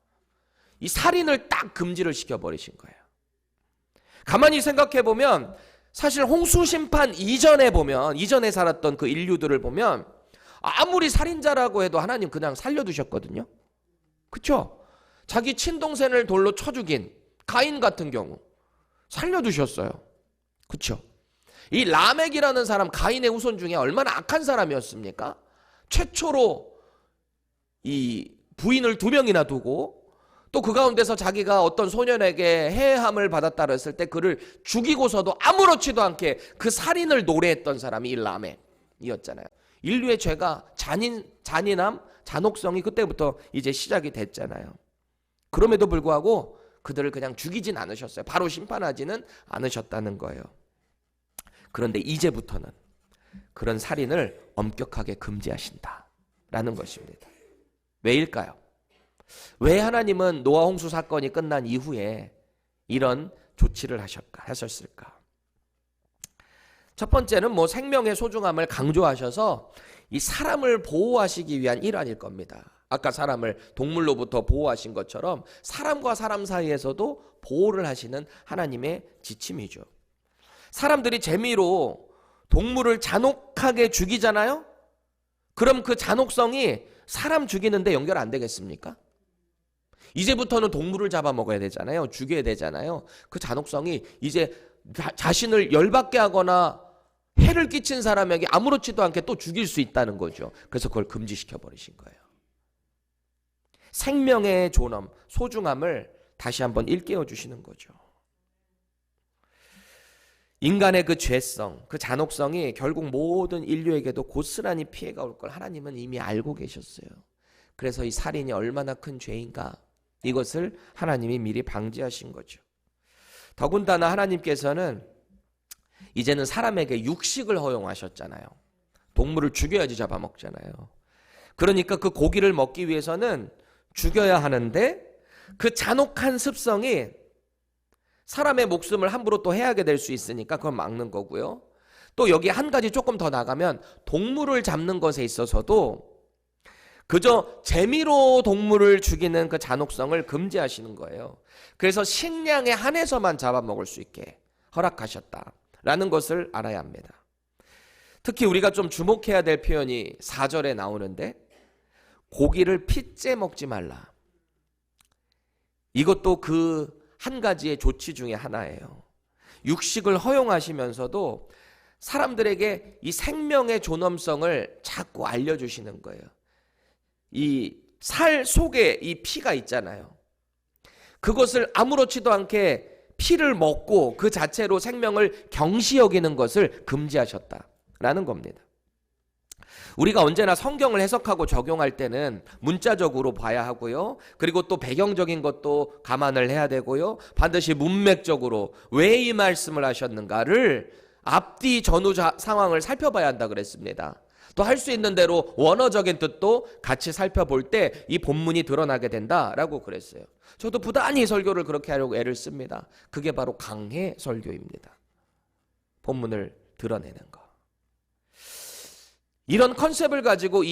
이 살인을 딱 금지를 시켜버리신 거예요. 가만히 생각해보면 사실 홍수 심판 이전에 보면, 이전에 살았던 그 인류들을 보면 아무리 살인자라고 해도 하나님 그냥 살려두셨거든요. 그렇죠? 자기 친동생을 돌로 쳐 죽인 가인 같은 경우, 살려두셨어요. 그렇죠? 이 라멕이라는 사람, 가인의 후손 중에 얼마나 악한 사람이었습니까? 최초로 이 부인을 2명이나 두고 또 그 가운데서 자기가 어떤 소년에게 해함을 받았다 그랬을 때 그를 죽이고서도 아무렇지도 않게 그 살인을 노래했던 사람이 이 라멕이었잖아요. 인류의 죄가 잔인함, 잔혹성이 그때부터 이제 시작이 됐잖아요. 그럼에도 불구하고 그들을 그냥 죽이진 않으셨어요. 바로 심판하지는 않으셨다는 거예요. 그런데 이제부터는 그런 살인을 엄격하게 금지하신다라는 것입니다. 왜일까요? 왜 하나님은 노아 홍수 사건이 끝난 이후에 이런 조치를 하셨을까? 첫 번째는 생명의 소중함을 강조하셔서 이 사람을 보호하시기 위한 일환일 겁니다. 아까 사람을 동물로부터 보호하신 것처럼 사람과 사람 사이에서도 보호를 하시는 하나님의 지침이죠. 사람들이 재미로 동물을 잔혹하게 죽이잖아요? 그럼 그 잔혹성이 사람 죽이는데 연결 안 되겠습니까? 이제부터는 동물을 잡아먹어야 되잖아요. 죽여야 되잖아요. 그 잔혹성이 이제 자신을 열받게 하거나 해를 끼친 사람에게 아무렇지도 않게 또 죽일 수 있다는 거죠. 그래서 그걸 금지시켜 버리신 거예요. 생명의 존엄, 소중함을 다시 한번 일깨워 주시는 거죠. 인간의 그 죄성, 그 잔혹성이 결국 모든 인류에게도 고스란히 피해가 올 걸 하나님은 이미 알고 계셨어요. 그래서 이 살인이 얼마나 큰 죄인가, 이것을 하나님이 미리 방지하신 거죠. 더군다나 하나님께서는 이제는 사람에게 육식을 허용하셨잖아요. 동물을 죽여야지 잡아먹잖아요. 그러니까 그 고기를 먹기 위해서는 죽여야 하는데 그 잔혹한 습성이 사람의 목숨을 함부로 또 해하게 될 수 있으니까 그걸 막는 거고요. 또 여기 한 가지 조금 더 나가면 동물을 잡는 것에 있어서도 그저 재미로 동물을 죽이는 그 잔혹성을 금지하시는 거예요. 그래서 식량에 한해서만 잡아먹을 수 있게 허락하셨다라는 것을 알아야 합니다. 특히 우리가 좀 주목해야 될 표현이 4절에 나오는데 고기를 핏째 먹지 말라. 이것도 그 한 가지의 조치 중에 하나예요. 육식을 허용하시면서도 사람들에게 이 생명의 존엄성을 자꾸 알려주시는 거예요. 이 살 속에 이 피가 있잖아요. 그것을 아무렇지도 않게 피를 먹고 그 자체로 생명을 경시 여기는 것을 금지하셨다라는 겁니다. 우리가 언제나 성경을 해석하고 적용할 때는 문자적으로 봐야 하고요. 그리고 또 배경적인 것도 감안을 해야 되고요. 반드시 문맥적으로 왜 이 말씀을 하셨는가를 앞뒤 전후 상황을 살펴봐야 한다 그랬습니다. 또 할 수 있는 대로 원어적인 뜻도 같이 살펴볼 때 이 본문이 드러나게 된다라고 그랬어요. 저도 부단히 설교를 그렇게 하려고 애를 씁니다. 그게 바로 강해 설교입니다. 본문을 드러내는 거. 이런 컨셉을 가지고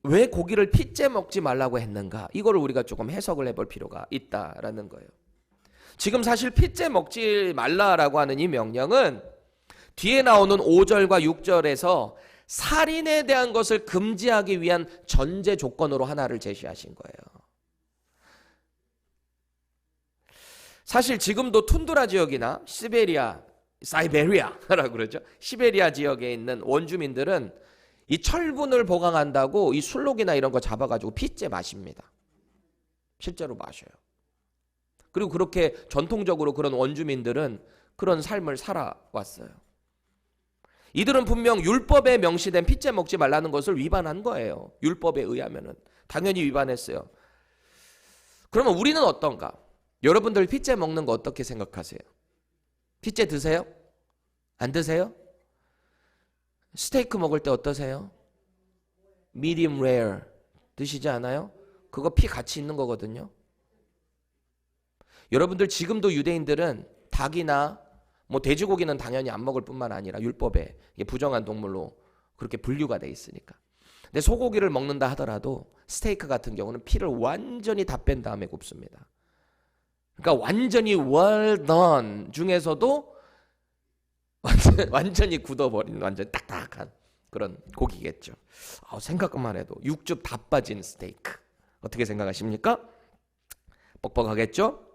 왜 고기를 핏째 먹지 말라고 했는가, 이거를 우리가 조금 해석을 해볼 필요가 있다라는 거예요. 지금 사실 핏째 먹지 말라라고 하는 이 명령은 뒤에 나오는 5절과 6절에서 살인에 대한 것을 금지하기 위한 전제 조건으로 하나를 제시하신 거예요. 사실 지금도 툰드라 지역이나 사이베리아라고 그러죠. 시베리아 지역에 있는 원주민들은 이 철분을 보강한다고 이 술록이나 이런 거 잡아가지고 핏째 마십니다. 실제로 마셔요. 그리고 그렇게 전통적으로 그런 원주민들은 그런 삶을 살아왔어요. 이들은 분명 율법에 명시된 핏째 먹지 말라는 것을 위반한 거예요. 율법에 의하면은 당연히 위반했어요. 그러면 우리는 어떤가? 여러분들 핏째 먹는 거 어떻게 생각하세요? 핏째 드세요? 안 드세요? 스테이크 먹을 때 어떠세요? medium rare 드시지 않아요? 그거 피 같이 있는 거거든요. 여러분들 지금도 유대인들은 닭이나 돼지고기는 당연히 안 먹을 뿐만 아니라 율법에 부정한 동물로 그렇게 분류가 돼 있으니까. 근데 소고기를 먹는다 하더라도 스테이크 같은 경우는 피를 완전히 다 뺀 다음에 굽습니다. 그러니까 완전히 well done 중에서도 완전히 굳어버린, 완전 딱딱한 그런 고기겠죠. 생각만 해도 육즙 다 빠진 스테이크. 어떻게 생각하십니까? 뻑뻑하겠죠?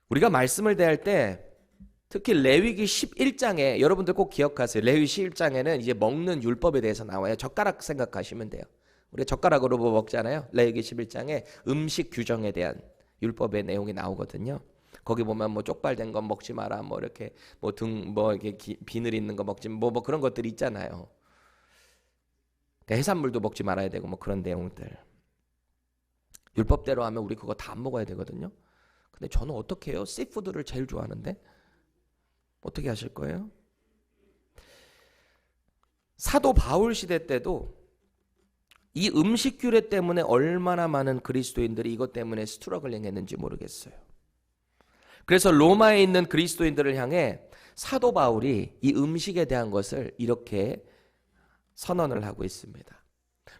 우리가 말씀을 대할 때 특히 레위기 11장에 여러분들 꼭 기억하세요. 레위기 11장에는 이제 먹는 율법에 대해서 나와요. 젓가락 생각하시면 돼요. 우리가 젓가락으로 뭐 먹잖아요. 레위기 11장에 음식 규정에 대한 율법의 내용이 나오거든요. 거기 보면 뭐 쪽발된 건 먹지 마라, 뭐 이렇게 뭐 이렇게 비늘 있는 거 먹지 뭐 그런 것들이 있잖아요. 해산물도 먹지 말아야 되고 뭐 그런 내용들. 율법대로 하면 우리 그거 다 안 먹어야 되거든요. 근데 저는 어떻게 해요? 씨푸드를 제일 좋아하는데 어떻게 하실 거예요? 사도 바울 시대 때도 이 음식 규례 때문에 얼마나 많은 그리스도인들이 이것 때문에 스트러글링 했는지 모르겠어요. 그래서 로마에 있는 그리스도인들을 향해 사도 바울이 이 음식에 대한 것을 이렇게 선언을 하고 있습니다.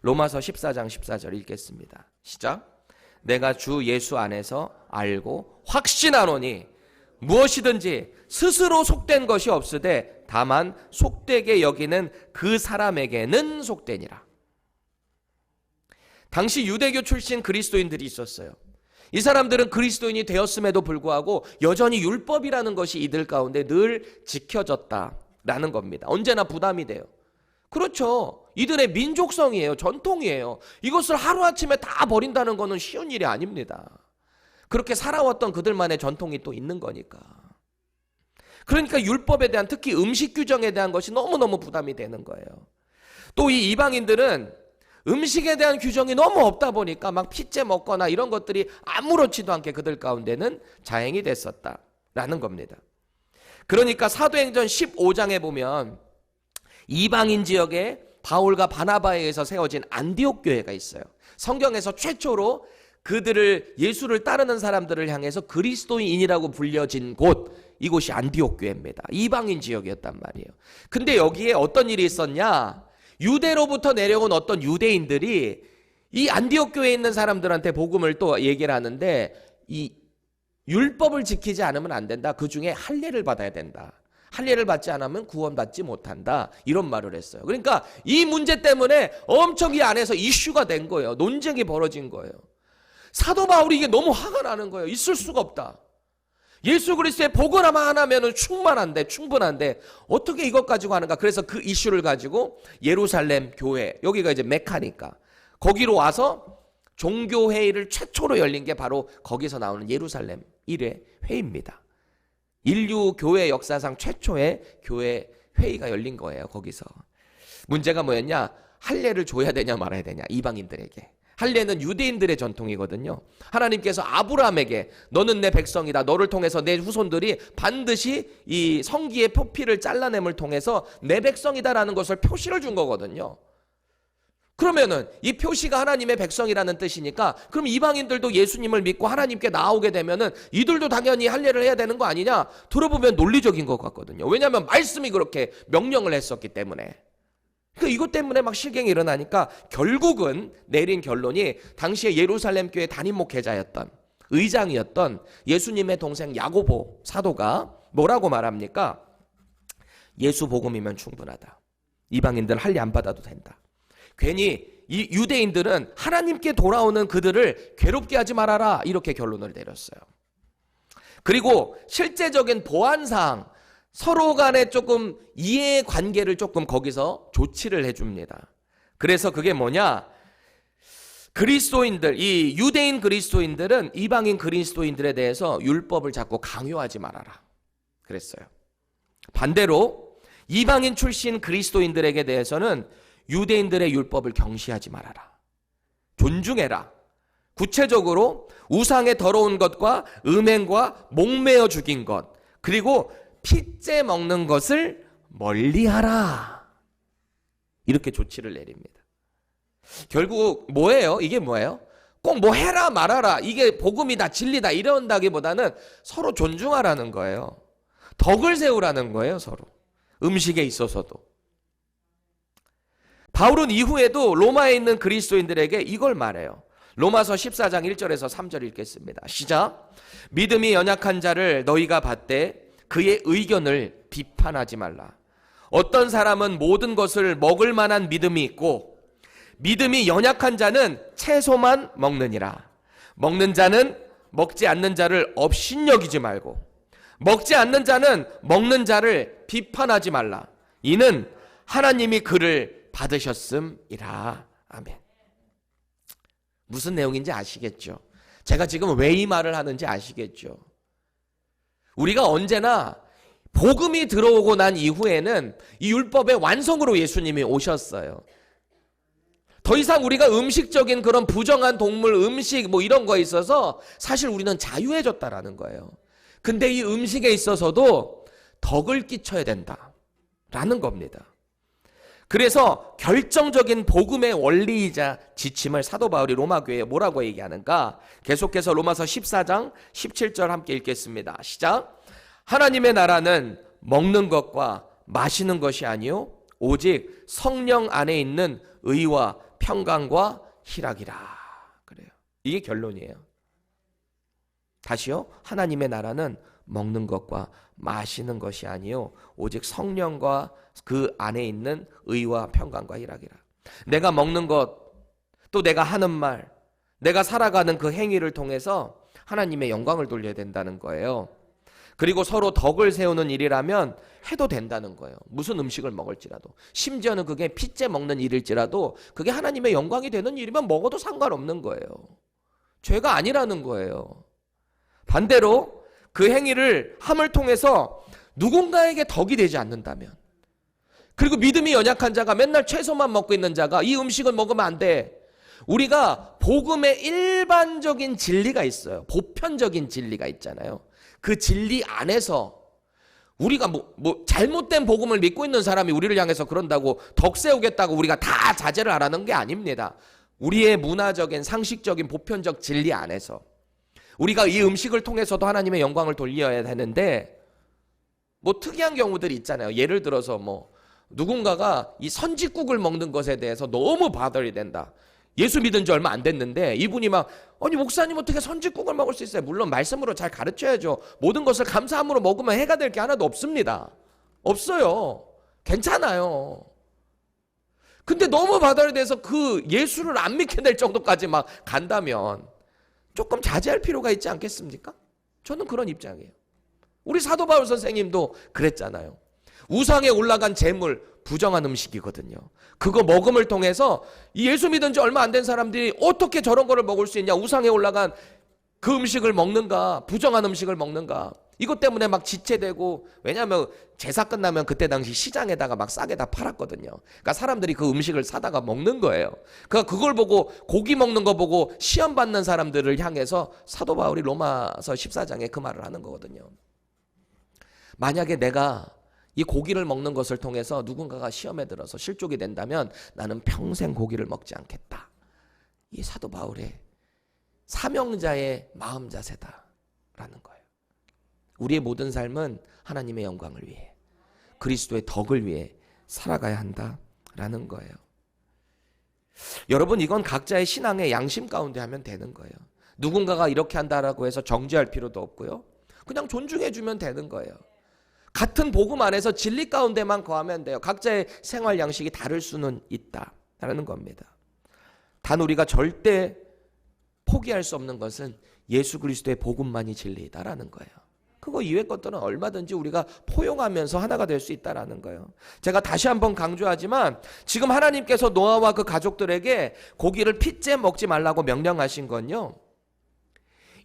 로마서 14장 14절 읽겠습니다. 시작. 내가 주 예수 안에서 알고 확신하노니 무엇이든지 스스로 속된 것이 없으되 다만 속되게 여기는 그 사람에게는 속되니라. 당시 유대교 출신 그리스도인들이 있었어요. 이 사람들은 그리스도인이 되었음에도 불구하고 여전히 율법이라는 것이 이들 가운데 늘 지켜졌다라는 겁니다. 언제나 부담이 돼요. 그렇죠. 이들의 민족성이에요. 전통이에요. 이것을 하루아침에 다 버린다는 것은 쉬운 일이 아닙니다. 그렇게 살아왔던 그들만의 전통이 또 있는 거니까. 그러니까 율법에 대한, 특히 음식 규정에 대한 것이 너무너무 부담이 되는 거예요. 또 이 이방인들은 음식에 대한 규정이 너무 없다 보니까 막 피째 먹거나 이런 것들이 아무렇지도 않게 그들 가운데는 자행이 됐었다라는 겁니다. 그러니까 사도행전 15장에 보면 이방인 지역에 바울과 바나바에 의해서 세워진 안디옥 교회가 있어요. 성경에서 최초로 그들을, 예수를 따르는 사람들을 향해서 그리스도인이라고 불려진 곳, 이곳이 안디옥 교회입니다. 이방인 지역이었단 말이에요. 근데 여기에 어떤 일이 있었냐? 유대로부터 내려온 어떤 유대인들이 이 안디옥 교회에 있는 사람들한테 복음을 또 얘기를 하는데, 이 율법을 지키지 않으면 안 된다. 그 중에 할례를 받아야 된다. 할례를 받지 않으면 구원받지 못한다. 이런 말을 했어요. 그러니까 이 문제 때문에 엄청 이 안에서 이슈가 된 거예요. 논쟁이 벌어진 거예요. 사도 바울이 이게 너무 화가 나는 거예요. 있을 수가 없다. 예수 그리스도의 복음 하나면은 충분한데 어떻게 이것 가지고 하는가? 그래서 그 이슈를 가지고 예루살렘 교회, 여기가 이제 메카니까, 거기로 와서 종교회의를 최초로 열린 게 바로 거기서 나오는 예루살렘 1회 회의입니다. 인류 교회 역사상 최초의 교회 회의가 열린 거예요. 거기서 문제가 뭐였냐? 할례를 줘야 되냐 말아야 되냐, 이방인들에게. 할례는 유대인들의 전통이거든요. 하나님께서 아브라함에게 너는 내 백성이다, 너를 통해서 내 후손들이 반드시 이 성기의 표피를 잘라냄을 통해서 내 백성이다라는 것을 표시를 준 거거든요. 그러면은 이 표시가 하나님의 백성이라는 뜻이니까, 그럼 이방인들도 예수님을 믿고 하나님께 나오게 되면은 이들도 당연히 할례를 해야 되는 거 아니냐? 들어보면 논리적인 것 같거든요. 왜냐하면 말씀이 그렇게 명령을 했었기 때문에. 그러니까 이것 때문에 막 실갱이 일어나니까 결국은 내린 결론이, 당시에 예루살렘 교회 담임 목회자였던, 의장이었던 예수님의 동생 야고보 사도가 뭐라고 말합니까? 예수 복음이면 충분하다. 이방인들 할례 안 받아도 된다. 괜히 이 유대인들은 하나님께 돌아오는 그들을 괴롭게 하지 말아라, 이렇게 결론을 내렸어요. 그리고 실제적인 보안상 서로 간에 조금 이해관계를 조금 거기서 조치를 해줍니다. 그래서 그게 뭐냐? 그리스도인들, 이 유대인 그리스도인들은 이방인 그리스도인들에 대해서 율법을 자꾸 강요하지 말아라 그랬어요. 반대로 이방인 출신 그리스도인들에게 대해서는 유대인들의 율법을 경시하지 말아라, 존중해라. 구체적으로 우상의 더러운 것과 음행과 목매어 죽인 것, 그리고 피째 먹는 것을 멀리하라, 이렇게 조치를 내립니다. 결국 뭐예요? 이게 뭐예요? 꼭 뭐 해라 말아라, 이게 복음이다 진리다 이런다기보다는 서로 존중하라는 거예요. 덕을 세우라는 거예요. 서로 음식에 있어서도. 바울은 이후에도 로마에 있는 그리스도인들에게 이걸 말해요. 로마서 14장 1절에서 3절 읽겠습니다. 시작. 믿음이 연약한 자를 너희가 받되 그의 의견을 비판하지 말라. 어떤 사람은 모든 것을 먹을 만한 믿음이 있고 믿음이 연약한 자는 채소만 먹느니라. 먹는 자는 먹지 않는 자를 업신여기지 말고 먹지 않는 자는 먹는 자를 비판하지 말라. 이는 하나님이 그를 받으셨음이라. 아멘. 무슨 내용인지 아시겠죠? 제가 지금 왜 이 말을 하는지 아시겠죠? 우리가 언제나 복음이 들어오고 난 이후에는 이 율법의 완성으로 예수님이 오셨어요. 더 이상 우리가 음식적인 그런 부정한 동물, 음식 뭐 이런 거에 있어서 사실 우리는 자유해졌다라는 거예요. 근데 이 음식에 있어서도 덕을 끼쳐야 된다라는 겁니다. 그래서 결정적인 복음의 원리이자 지침을 사도 바울이 로마 교회에 뭐라고 얘기하는가? 계속해서 로마서 14장 17절 함께 읽겠습니다. 시작. 하나님의 나라는 먹는 것과 마시는 것이 아니요 오직 성령 안에 있는 의와 평강과 희락이라. 그래요. 이게 결론이에요. 다시요. 하나님의 나라는 먹는 것과 마시는 것이 아니요 오직 성령과 그 안에 있는 의와 평강과 희락이라. 내가 먹는 것, 또 내가 하는 말, 내가 살아가는 그 행위를 통해서 하나님의 영광을 돌려야 된다는 거예요. 그리고 서로 덕을 세우는 일이라면 해도 된다는 거예요. 무슨 음식을 먹을지라도, 심지어는 그게 핏째 먹는 일일지라도 그게 하나님의 영광이 되는 일이면 먹어도 상관없는 거예요. 죄가 아니라는 거예요. 반대로 그 행위를 함을 통해서 누군가에게 덕이 되지 않는다면, 그리고 믿음이 연약한 자가 맨날 채소만 먹고 있는 자가 이 음식을 먹으면 안 돼. 우리가 복음의 일반적인 진리가 있어요. 보편적인 진리가 있잖아요. 그 진리 안에서 우리가 잘못된 복음을 믿고 있는 사람이 우리를 향해서 그런다고 덕 세우겠다고 우리가 다 자제를 하라는 게 아닙니다. 우리의 문화적인 상식적인 보편적 진리 안에서 우리가 이 음식을 통해서도 하나님의 영광을 돌려야 되는데, 특이한 경우들이 있잖아요. 예를 들어서 누군가가 이 선짓국을 먹는 것에 대해서 너무 바들이 된다. 예수 믿은 지 얼마 안 됐는데 이분이 아니 목사님 어떻게 선짓국을 먹을 수 있어요? 물론 말씀으로 잘 가르쳐야죠. 모든 것을 감사함으로 먹으면 해가 될 게 하나도 없습니다. 없어요. 괜찮아요. 근데 너무 바들이 돼서 그 예수를 안 믿게 될 정도까지 간다면 조금 자제할 필요가 있지 않겠습니까? 저는 그런 입장이에요. 우리 사도 바울 선생님도 그랬잖아요. 우상에 올라간 재물, 부정한 음식이거든요. 그거 먹음을 통해서 이 예수 믿은 지 얼마 안 된 사람들이 어떻게 저런 거를 먹을 수 있냐, 우상에 올라간 그 음식을 먹는가, 부정한 음식을 먹는가, 이것 때문에 지체되고, 왜냐하면 제사 끝나면 그때 당시 시장에다가 싸게 다 팔았거든요. 그러니까 사람들이 그 음식을 사다가 먹는 거예요. 그러니까 그걸 보고, 고기 먹는 거 보고 시험 받는 사람들을 향해서 사도 바울이 로마서 14장에 그 말을 하는 거거든요. 만약에 내가 이 고기를 먹는 것을 통해서 누군가가 시험에 들어서 실족이 된다면 나는 평생 고기를 먹지 않겠다. 이 사도 바울의 사명자의 마음 자세다라는 거예요. 우리의 모든 삶은 하나님의 영광을 위해, 그리스도의 덕을 위해 살아가야 한다라는 거예요. 여러분, 이건 각자의 신앙의 양심 가운데 하면 되는 거예요. 누군가가 이렇게 한다라고 해서 정죄할 필요도 없고요. 그냥 존중해 주면 되는 거예요. 같은 복음 안에서 진리 가운데만 거하면 돼요. 각자의 생활 양식이 다를 수는 있다라는 겁니다. 단 우리가 절대 포기할 수 없는 것은 예수 그리스도의 복음만이 진리다라는 거예요. 그거 이외 것들은 얼마든지 우리가 포용하면서 하나가 될 수 있다라는 거예요. 제가 다시 한번 강조하지만 지금 하나님께서 노아와 그 가족들에게 고기를 핏째 먹지 말라고 명령하신 건요,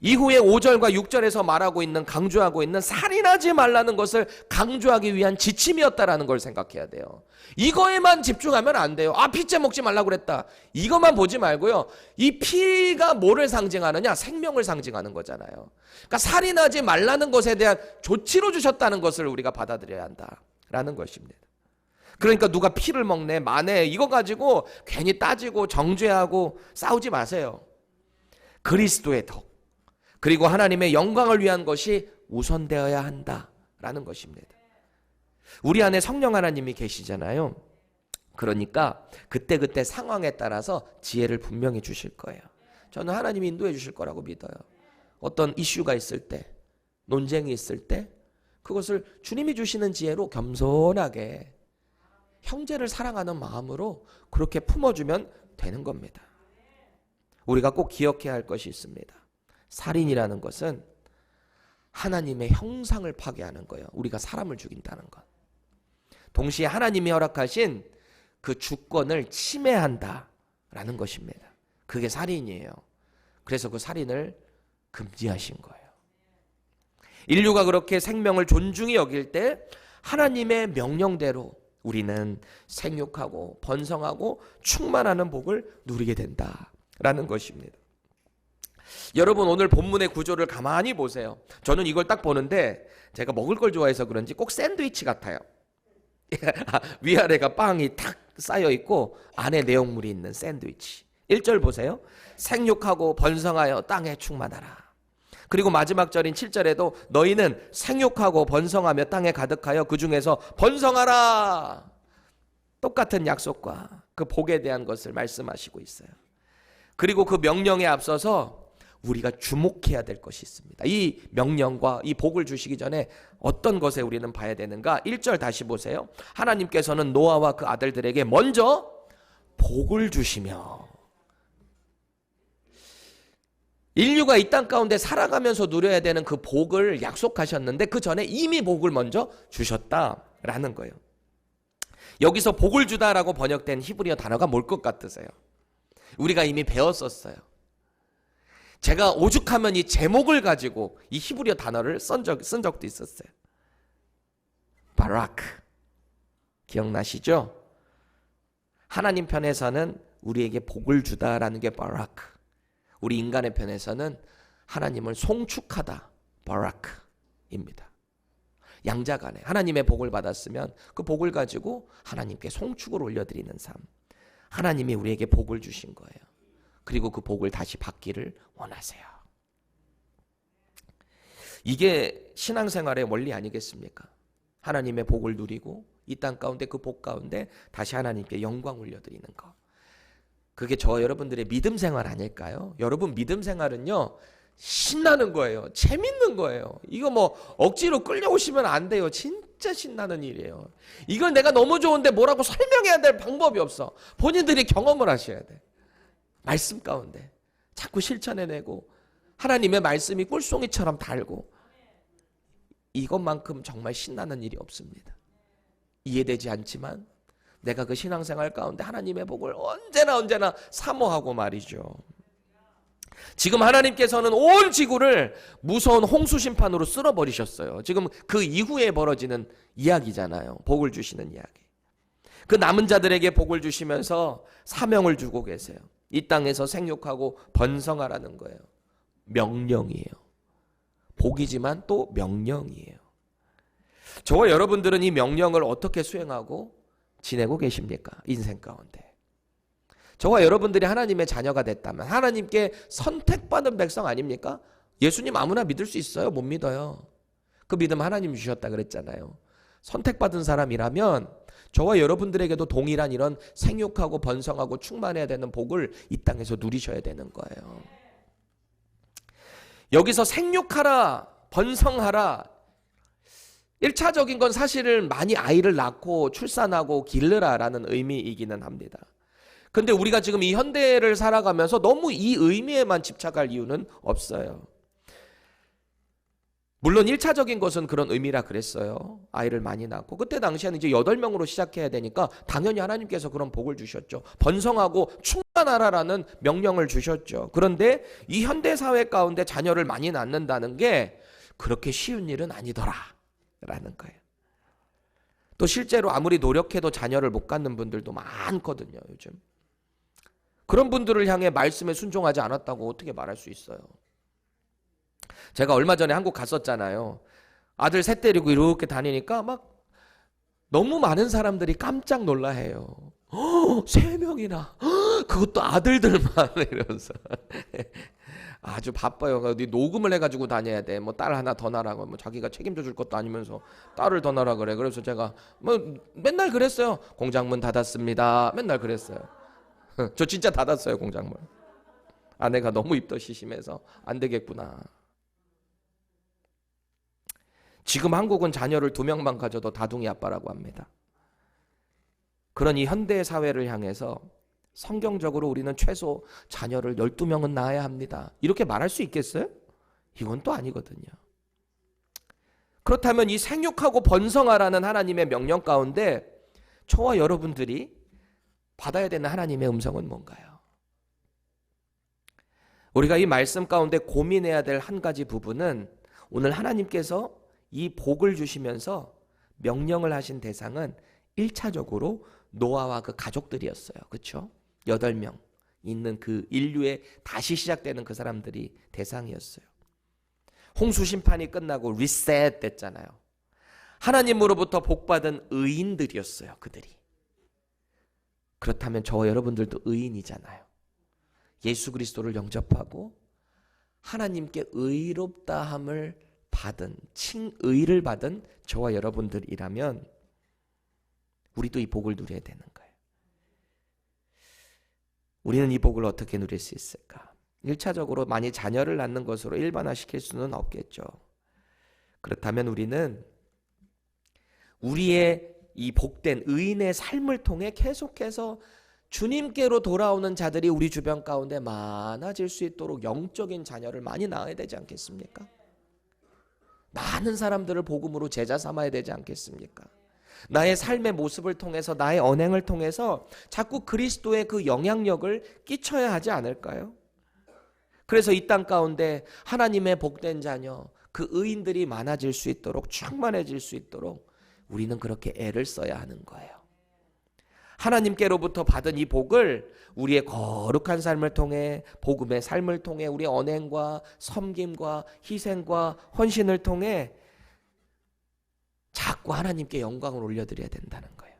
이후에 5절과 6절에서 말하고 있는, 강조하고 있는 살인하지 말라는 것을 강조하기 위한 지침이었다라는 걸 생각해야 돼요. 이거에만 집중하면 안 돼요. 핏째 먹지 말라고 그랬다, 이것만 보지 말고요. 이 피가 뭐를 상징하느냐? 생명을 상징하는 거잖아요. 그러니까 살인하지 말라는 것에 대한 조치로 주셨다는 것을 우리가 받아들여야 한다라는 것입니다. 그러니까 누가 피를 먹네, 마네, 이거 가지고 괜히 따지고 정죄하고 싸우지 마세요. 그리스도의 덕, 그리고 하나님의 영광을 위한 것이 우선되어야 한다라는 것입니다. 우리 안에 성령 하나님이 계시잖아요. 그러니까 그때그때 상황에 따라서 지혜를 분명히 주실 거예요. 저는 하나님이 인도해 주실 거라고 믿어요. 어떤 이슈가 있을 때, 논쟁이 있을 때 그것을 주님이 주시는 지혜로 겸손하게 형제를 사랑하는 마음으로 그렇게 품어주면 되는 겁니다. 우리가 꼭 기억해야 할 것이 있습니다. 살인이라는 것은 하나님의 형상을 파괴하는 거예요. 우리가 사람을 죽인다는 것. 동시에 하나님이 허락하신 그 주권을 침해한다라는 것입니다. 그게 살인이에요. 그래서 그 살인을 금지하신 거예요. 인류가 그렇게 생명을 존중히 여길 때 하나님의 명령대로 우리는 생육하고 번성하고 충만하는 복을 누리게 된다라는 것입니다. 여러분, 오늘 본문의 구조를 가만히 보세요. 저는 이걸 딱 보는데 제가 먹을 걸 좋아해서 그런지 꼭 샌드위치 같아요. 위아래가 빵이 탁 쌓여 있고 안에 내용물이 있는 샌드위치. 1절 보세요. 생육하고 번성하여 땅에 충만하라. 그리고 마지막 절인 7절에도 너희는 생육하고 번성하며 땅에 가득하여 그 중에서 번성하라. 똑같은 약속과 그 복에 대한 것을 말씀하시고 있어요. 그리고 그 명령에 앞서서 우리가 주목해야 될 것이 있습니다. 이 명령과 이 복을 주시기 전에 어떤 것에 우리는 봐야 되는가? 1절 다시 보세요. 하나님께서는 노아와 그 아들들에게 먼저 복을 주시며, 인류가 이 땅 가운데 살아가면서 누려야 되는 그 복을 약속하셨는데 그 전에 이미 복을 먼저 주셨다라는 거예요. 여기서 복을 주다라고 번역된 히브리어 단어가 뭘 것 같으세요? 우리가 이미 배웠었어요. 제가 오죽하면 이 제목을 가지고 이 히브리어 단어를 쓴 적도 있었어요. 바라크. 기억나시죠? 하나님 편에서는 우리에게 복을 주다라는 게 바라크. 우리 인간의 편에서는 하나님을 송축하다, 바라크입니다. 양자간에 하나님의 복을 받았으면 그 복을 가지고 하나님께 송축을 올려드리는 삶. 하나님이 우리에게 복을 주신 거예요. 그리고 그 복을 다시 받기를 원하세요. 이게 신앙생활의 원리 아니겠습니까? 하나님의 복을 누리고 이 땅 가운데 그 복 가운데 다시 하나님께 영광 올려드리는 것. 그게 저와 여러분들의 믿음 생활 아닐까요? 여러분, 믿음 생활은요, 신나는 거예요. 재밌는 거예요. 이거 뭐 억지로 끌려오시면 안 돼요. 진짜 신나는 일이에요. 이걸 내가 너무 좋은데 뭐라고 설명해야 될 방법이 없어. 본인들이 경험을 하셔야 돼. 말씀 가운데 자꾸 실천해내고 하나님의 말씀이 꿀송이처럼 달고, 이것만큼 정말 신나는 일이 없습니다. 이해되지 않지만 내가 그 신앙생활 가운데 하나님의 복을 언제나 사모하고 말이죠. 지금 하나님께서는 온 지구를 무서운 홍수 심판으로 쓸어버리셨어요. 지금 그 이후에 벌어지는 이야기잖아요. 복을 주시는 이야기. 그 남은 자들에게 복을 주시면서 사명을 주고 계세요. 이 땅에서 생육하고 번성하라는 거예요. 명령이에요. 복이지만 또 명령이에요. 저와 여러분들은 이 명령을 어떻게 수행하고 지내고 계십니까? 인생 가운데. 저와 여러분들이 하나님의 자녀가 됐다면 하나님께 선택받은 백성 아닙니까? 예수님 아무나 믿을 수 있어요? 못 믿어요. 그 믿음 하나님 주셨다 그랬잖아요. 선택받은 사람이라면 저와 여러분들에게도 동일한 이런 생육하고 번성하고 충만해야 되는 복을 이 땅에서 누리셔야 되는 거예요. 여기서 생육하라, 번성하라, 1차적인 건 사실은 많이 아이를 낳고 출산하고 기르라라는 의미이기는 합니다. 근데 우리가 지금 이 현대를 살아가면서 너무 이 의미에만 집착할 이유는 없어요. 물론 1차적인 것은 그런 의미라 그랬어요. 아이를 많이 낳고. 그때 당시에는 이제 8명으로 시작해야 되니까 당연히 하나님께서 그런 복을 주셨죠. 번성하고 충만하라라는 명령을 주셨죠. 그런데 이 현대 사회 가운데 자녀를 많이 낳는다는 게 그렇게 쉬운 일은 아니더라 라는 거예요. 또 실제로 아무리 노력해도 자녀를 못 갖는 분들도 많거든요, 요즘. 그런 분들을 향해 말씀에 순종하지 않았다고 어떻게 말할 수 있어요? 제가 얼마 전에 한국 갔었잖아요. 아들 셋 데리고 이렇게 다니니까 막 너무 많은 사람들이 깜짝 놀라해요. 3명이나, 그것도 아들들만 이러면서. 아주 바빠요. 어디 녹음을 해가지고 다녀야 돼. 뭐 딸 하나 더 낳으라고, 뭐 자기가 책임져 줄 것도 아니면서 딸을 더 낳으라 그래. 그래서 제가 뭐 맨날 그랬어요. 공장문 닫았습니다. 맨날 그랬어요. 저 진짜 닫았어요, 공장문. 아내가 너무 입덧이 심해서 안 되겠구나. 지금 한국은 자녀를 2명만 가져도 다둥이 아빠라고 합니다. 그런 이 현대 사회를 향해서 성경적으로 우리는 최소 자녀를 12명은 낳아야 합니다. 이렇게 말할 수 있겠어요? 이건 또 아니거든요. 그렇다면 이 생육하고 번성하라는 하나님의 명령 가운데 저와 여러분들이 받아야 되는 하나님의 음성은 뭔가요? 우리가 이 말씀 가운데 고민해야 될 한 가지 부분은 오늘 하나님께서 이 복을 주시면서 명령을 하신 대상은 1차적으로 노아와 그 가족들이었어요. 그렇죠? 8명 있는 그 인류의 다시 시작되는 그 사람들이 대상이었어요. 홍수 심판이 끝나고 리셋 됐잖아요. 하나님으로부터 복받은 의인들이었어요. 그들이. 그렇다면 저와 여러분들도 의인이잖아요. 예수 그리스도를 영접하고 하나님께 의롭다함을 받은, 칭의를 받은 저와 여러분들이라면 우리도 이 복을 누려야 되는 거예요. 우리는 이 복을 어떻게 누릴 수 있을까? 1차적으로 많이 자녀를 낳는 것으로 일반화시킬 수는 없겠죠. 그렇다면 우리는 우리의 이 복된 의인의 삶을 통해 계속해서 주님께로 돌아오는 자들이 우리 주변 가운데 많아질 수 있도록 영적인 자녀를 많이 낳아야 되지 않겠습니까? 많은 사람들을 복음으로 제자 삼아야 되지 않겠습니까? 나의 삶의 모습을 통해서, 나의 언행을 통해서 자꾸 그리스도의 그 영향력을 끼쳐야 하지 않을까요? 그래서 이 땅 가운데 하나님의 복된 자녀, 그 의인들이 많아질 수 있도록, 충만해질 수 있도록 우리는 그렇게 애를 써야 하는 거예요. 하나님께로부터 받은 이 복을 우리의 거룩한 삶을 통해, 복음의 삶을 통해, 우리의 언행과 섬김과 희생과 헌신을 통해 자꾸 하나님께 영광을 올려드려야 된다는 거예요.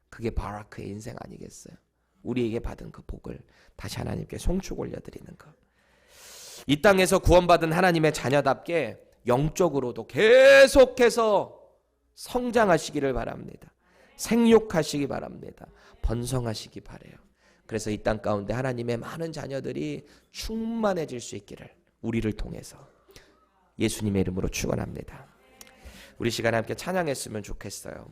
그게 바라크의 인생 아니겠어요? 우리에게 받은 그 복을 다시 하나님께 송축 올려드리는 것. 이 땅에서 구원받은 하나님의 자녀답게 영적으로도 계속해서 성장하시기를 바랍니다. 생육하시기 바랍니다. 번성하시기 바라요. 그래서 이 땅 가운데 하나님의 많은 자녀들이 충만해질 수 있기를 우리를 통해서 예수님의 이름으로 축원합니다. 우리 시간에 함께 찬양했으면 좋겠어요.